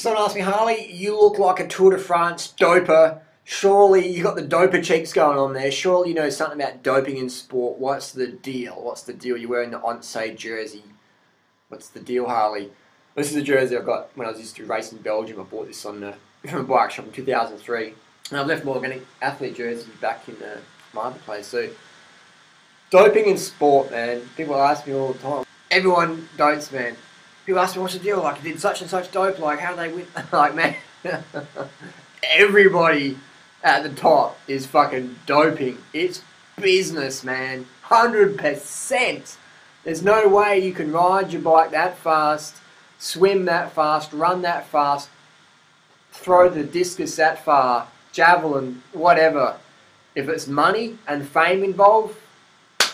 Someone asked me, Harley, you look like a Tour de France doper. Surely you got the doper cheeks going on there. Surely you know something about doping in sport. What's the deal? What's the deal? You're wearing the Once jersey. What's the deal, Harley? This is a jersey I got when I was used to race in Belgium. I bought this on the from a bike shop in 2003. And I've left my organic athlete jersey back in my other place. So, doping in sport, man. People ask me all the time. Everyone dopes, man. People ask me, what's the deal? Like, did such and such dope? Like, how do they win? Like, man, everybody at the top is fucking doping. It's business, man. 100%. There's no way you can ride your bike that fast, swim that fast, run that fast, throw the discus that far, javelin, whatever. If it's money and fame involved,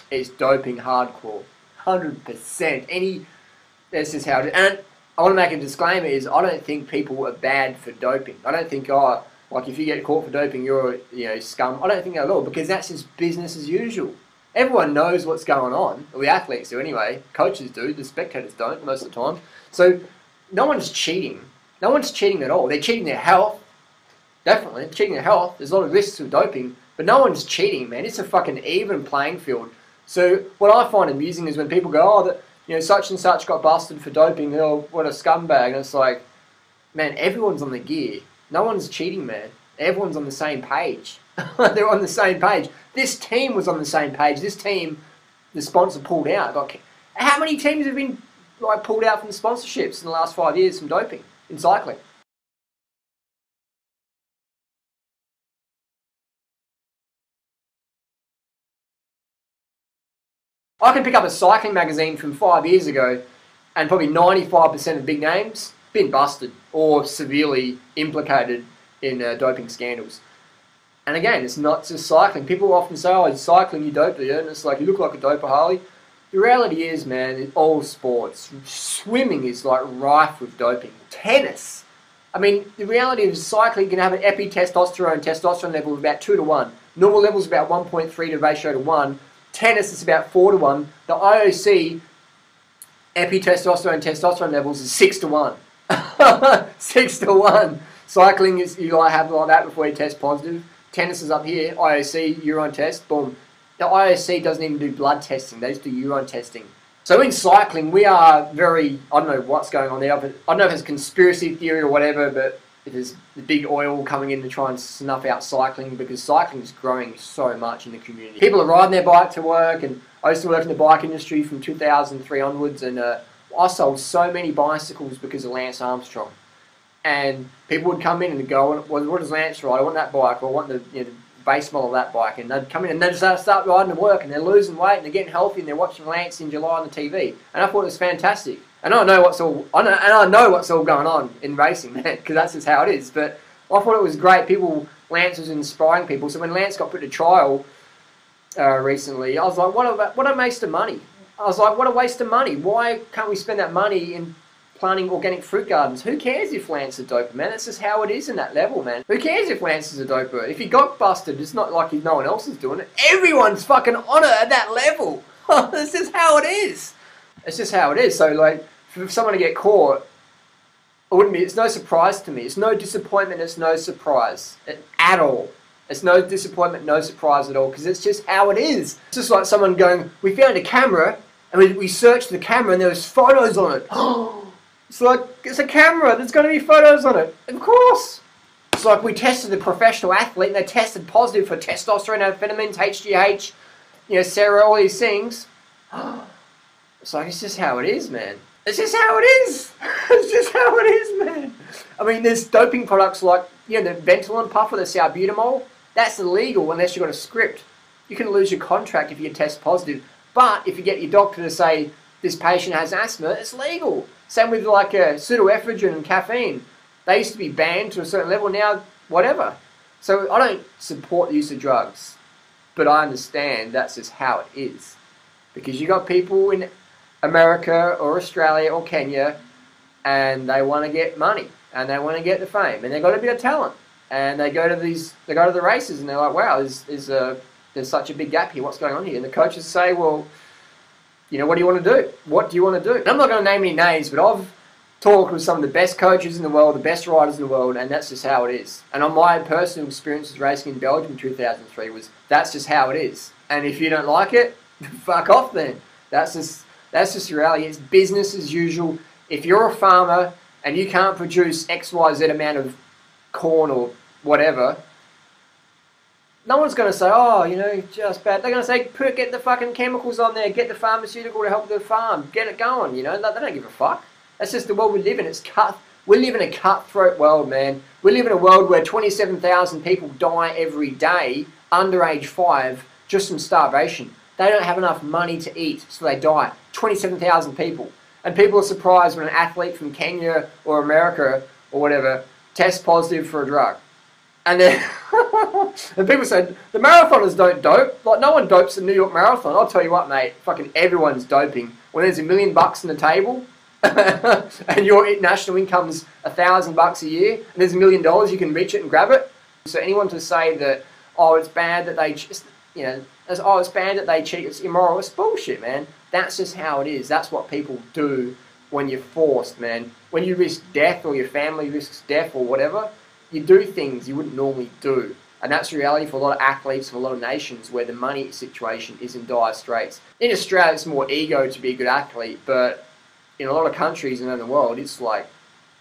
it's doping hardcore. 100%. That's just how it is. And I want to make a disclaimer is I don't think people are bad for doping. I don't think, like if you get caught for doping, you're, scum. I don't think that at all, because that's just business as usual. Everyone knows what's going on. Well, the athletes do anyway. Coaches do. The spectators don't most of the time. So no one's cheating. No one's cheating at all. They're cheating their health. Definitely. They're cheating their health. There's a lot of risks with doping. But no one's cheating, man. It's a fucking even playing field. So what I find amusing is when people go, oh, such and such got busted for doping. Oh, what a scumbag. And it's like, man, everyone's on the gear. No one's cheating, man. Everyone's on the same page. They're on the same page. This team was on the same page. This team, the sponsor pulled out. Like, how many teams have been pulled out from the sponsorships in the last 5 years from doping in cycling? I can pick up a cycling magazine from 5 years ago and probably 95% of big names been busted or severely implicated in doping scandals. And again, it's not just cycling. People often say, oh, cycling, you dope, yeah? And it's like, you look like a doper, Harley. The reality is, man, in all sports, swimming is like rife with doping. Tennis. I mean, the reality is cycling, you can have an testosterone level of about 2 to 1. Normal level is about 1.3 to ratio to 1. Tennis is about 4 to 1. The IOC testosterone levels is 6 to 1. 6 to 1. Cycling is, you have like that before you test positive. Tennis is up here, IOC, urine test, boom. The IOC doesn't even do blood testing, they just do urine testing. So in cycling, we are very, I don't know what's going on there. I don't know if it's a conspiracy theory or whatever, but it is the big oil coming in to try and snuff out cycling, because cycling is growing so much in the community. People are riding their bike to work, and I used to work in the bike industry from 2003 onwards, and I sold so many bicycles because of Lance Armstrong. And people would come in and go, what does Lance ride? I want that bike, or I want the base model of that bike. And they'd come in and they'd start riding to work, and they're losing weight and they're getting healthy, and they're watching Lance in July on the TV. And I thought it was fantastic. And I know what's all going on in racing, man, because that's just how it is. But I thought it was great. Lance was inspiring people. So when Lance got put to trial recently, I was like, what a waste of money. I was like, what a waste of money. Why can't we spend that money in planting organic fruit gardens? Who cares if Lance is a doper, man? That's just how it is in that level, man. Who cares if Lance is a doper? If he got busted, it's not like no one else is doing it. Everyone's fucking on it at that level. That's just how it is. It's just how it is. So, like, for someone to get caught, it's no surprise to me. It's no disappointment, it's no surprise at all. It's no disappointment, no surprise at all, because it's just how it is. It's just like someone going, we found a camera, and we searched the camera, and there was photos on it. It's like, it's a camera, there's going to be photos on it. Of course. It's like we tested a professional athlete and they tested positive for testosterone, amphetamines, HGH, Sarah, all these things. It's like, it's just how it is, man. It's just how it is. It's just how it is, man. I mean, there's doping products like, the Ventolin puff or the salbutamol. That's illegal unless you've got a script. You can lose your contract if you test positive. But if you get your doctor to say, this patient has asthma, it's legal. Same with like pseudoephedrine and caffeine. They used to be banned to a certain level, now whatever. So I don't support the use of drugs, but I understand that's just how it is. Because you got people in America or Australia or Kenya, and they want to get money, and they want to get the fame, and they've got a bit of talent, and they go to the races, and they're like, wow, there's such a big gap here, what's going on here? And the coaches say, well, what do you want to do? What do you want to do? And I'm not going to name any names, but talked with some of the best coaches in the world, the best riders in the world, and that's just how it is. And on my personal experiences racing in Belgium in 2003 was, that's just how it is. And if you don't like it, fuck off then. That's just reality. It's business as usual. If you're a farmer and you can't produce XYZ amount of corn or whatever, no one's going to say, oh, you know, just bad. They're going to say, get the fucking chemicals on there, get the pharmaceutical to help the farm, get it going, you know. They don't give a fuck. That's just the world we live in. We live in a cutthroat world, man. We live in a world where 27,000 people die every day under age 5 just from starvation. They don't have enough money to eat, so they die. 27,000 people. And people are surprised when an athlete from Kenya or America or whatever tests positive for a drug. And then and people say, the marathoners don't dope. Like, no one dopes the New York Marathon. I'll tell you what, mate, fucking everyone's doping. When there's $1 million on the table, and your national income's $1,000 a year, and there's $1 million, you can reach it and grab it. So anyone to say that, oh, it's bad that they just, you know, oh, it's bad that they cheat, it's immoral, it's bullshit, man. That's just how it is. That's what people do when you're forced, man. When you risk death or your family risks death or whatever, you do things you wouldn't normally do. And that's the reality for a lot of athletes, for a lot of nations, where the money situation is in dire straits. In Australia, it's more ego to be a good athlete, but in a lot of countries around the world, it's like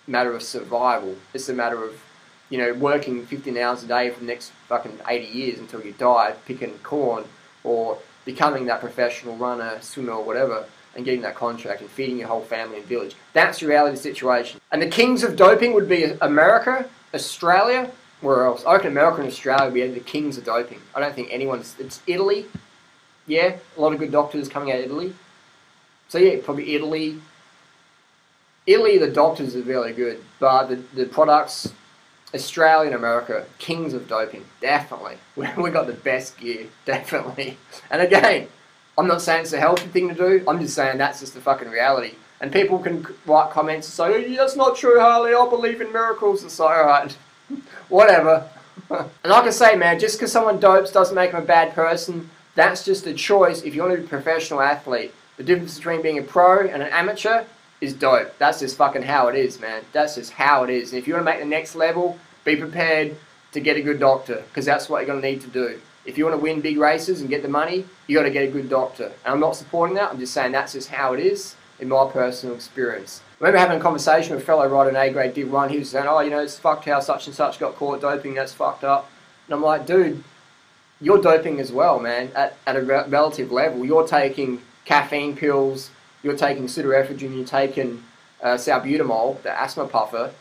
a matter of survival. It's a matter of, you know, working 15 hours a day for the next fucking 80 years until you die, picking corn, or becoming that professional runner, swimmer, or whatever, and getting that contract and feeding your whole family and village. That's the reality situation. And the kings of doping would be America, Australia, where else? I reckon America and Australia would be the kings of doping. I don't think anyone's... It's Italy. Yeah, a lot of good doctors coming out of Italy. So yeah, probably Italy. Italy, the doctors are really good, but the products... Australia and America, kings of doping, definitely. We got the best gear, definitely. And again, I'm not saying it's a healthy thing to do, I'm just saying that's just the fucking reality. And people can write comments and say, oh, that's not true, Harley, I believe in miracles. And so, alright, whatever. And like I say, man, just because someone dopes doesn't make them a bad person. That's just a choice if you want to be a professional athlete. The difference between being a pro and an amateur is dope. That's just fucking how it is, man. That's just how it is. And if you want to make the next level, be prepared to get a good doctor, because that's what you're going to need to do. If you want to win big races and get the money, you got to get a good doctor. And I'm not supporting that. I'm just saying that's just how it is in my personal experience. I remember having a conversation with a fellow rider in A-grade Div 1. He was saying, oh, you know, it's fucked how such and such got caught doping. That's fucked up. And I'm like, dude, you're doping as well, man, at a relative level. You're taking caffeine pills, you're taking pseudoephedrine, you're taking salbutamol, the asthma puffer.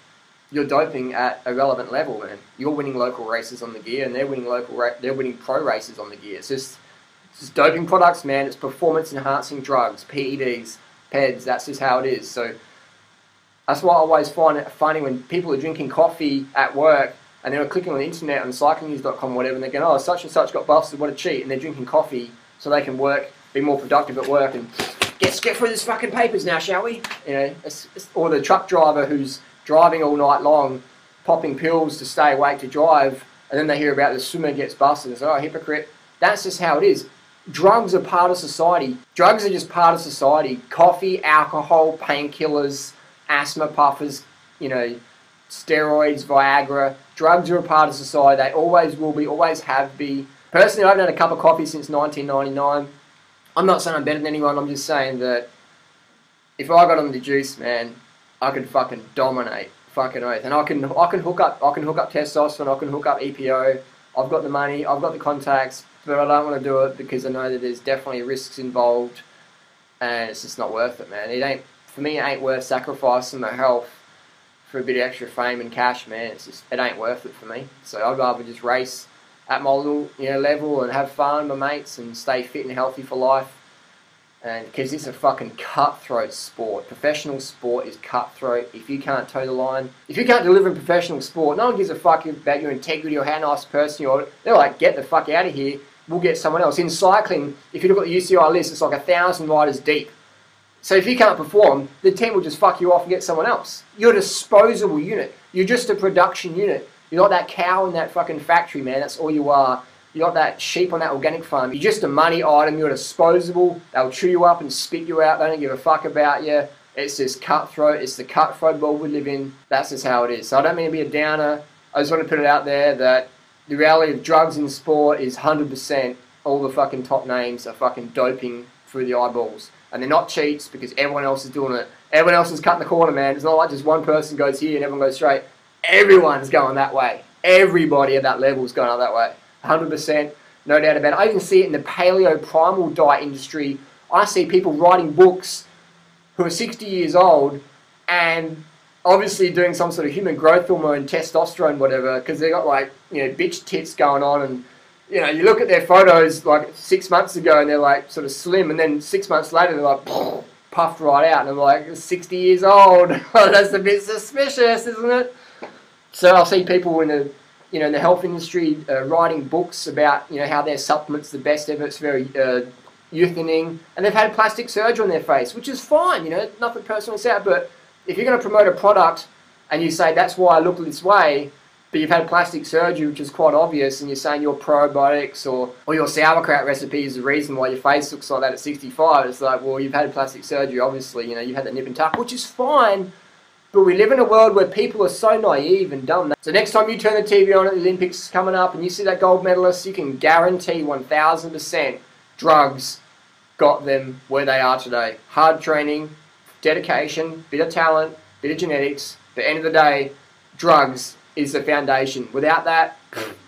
You're doping at a relevant level, man. You're winning local races on the gear, and they're winning pro races on the gear. It's just doping products, man. It's performance enhancing drugs, PEDs, PEDs. That's just how it is. So that's why I always find it funny when people are drinking coffee at work and they're clicking on the internet on cyclingnews.com or whatever, and they're going, oh, such and such got busted, what a cheat, and they're drinking coffee so they can work, be more productive at work, and get through this fucking papers now, shall we? You know, or the truck driver who's driving all night long, popping pills to stay awake to drive, and then they hear about the swimmer gets busted and say, oh, hypocrite. That's just how it is. Drugs are part of society. Drugs are just part of society. Coffee, alcohol, painkillers, asthma puffers, you know, steroids, Viagra. Drugs are a part of society. They always will be, always have been. Personally, I haven't had a cup of coffee since 1999. I'm not saying I'm better than anyone. I'm just saying that if I got on the juice, man, I could fucking dominate, fucking oath. And I can hook up testosterone, I can hook up EPO. I've got the money, I've got the contacts, but I don't want to do it because I know that there's definitely risks involved, and it's just not worth it, man. It ain't, for me, it ain't worth sacrificing my health for a bit of extra fame and cash, man. It's just, it ain't worth it for me. So I'd rather just race at my little, you know, level and have fun with my mates and stay fit and healthy for life. And because it's a fucking cutthroat sport. Professional sport is cutthroat. If you can't toe the line, if you can't deliver in professional sport, no one gives a fuck about your integrity or how nice a person you are. They're like, get the fuck out of here. We'll get someone else. In cycling, if you look at the UCI list, it's like 1,000 riders deep. So if you can't perform, the team will just fuck you off and get someone else. You're a disposable unit. You're just a production unit. You're not that cow in that fucking factory, man. That's all you are. You're not that sheep on that organic farm. You're just a money item. You're disposable. They'll chew you up and spit you out. They don't give a fuck about you. It's just cutthroat. It's the cutthroat world we live in. That's just how it is. So I don't mean to be a downer. I just want to put it out there that the reality of drugs in sport is 100% all the fucking top names are fucking doping through the eyeballs. And they're not cheats because everyone else is doing it. Everyone else is cutting the corner, man. It's not like just one person goes here and everyone goes straight. Everyone's going that way. Everybody at that level is going that way. 100%, no doubt about it. I even see it in the paleo primal diet industry. I see people writing books who are 60 years old and obviously doing some sort of human growth hormone, testosterone, whatever, because they got like, you know, bitch tits going on, and you know, you look at their photos like 6 months ago and they're like sort of slim, and then 6 months later they're like puffed right out, and I'm like, 60 years old. That's a bit suspicious, isn't it? So I'll see people in the, you know, in the health industry writing books about, you know, how their supplement's the best ever. It's very youthening, and they've had plastic surgery on their face, which is fine, you know, nothing personal about. But if you're going to promote a product and you say that's why I look this way, but you've had plastic surgery, which is quite obvious, and you're saying your probiotics or your sauerkraut recipe is the reason why your face looks like that at 65, it's like, well, you've had plastic surgery, obviously, you know, you've had that nip and tuck, which is fine, but we live in a world where people are so naive and dumb. So next time you turn the TV on at the Olympics coming up and you see that gold medalist, you can guarantee 1000% drugs got them where they are today. Hard training, dedication, bit of talent, bit of genetics. At the end of the day, drugs is the foundation. Without that,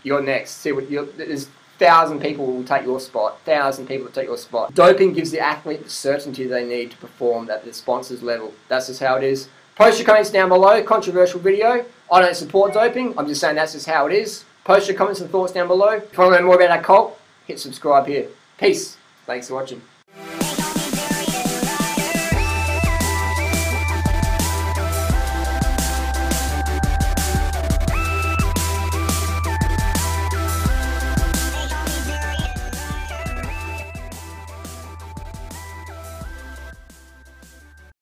you're next. See what there's 1,000 people who will take your spot. 1,000 people will take your spot. Doping gives the athlete the certainty they need to perform at the sponsor's level. That's just how it is. Post your comments down below. Controversial video. I don't support doping. I'm just saying that's just how it is. Post your comments and thoughts down below. If you want to learn more about our cult, hit subscribe here. Peace. Thanks for watching.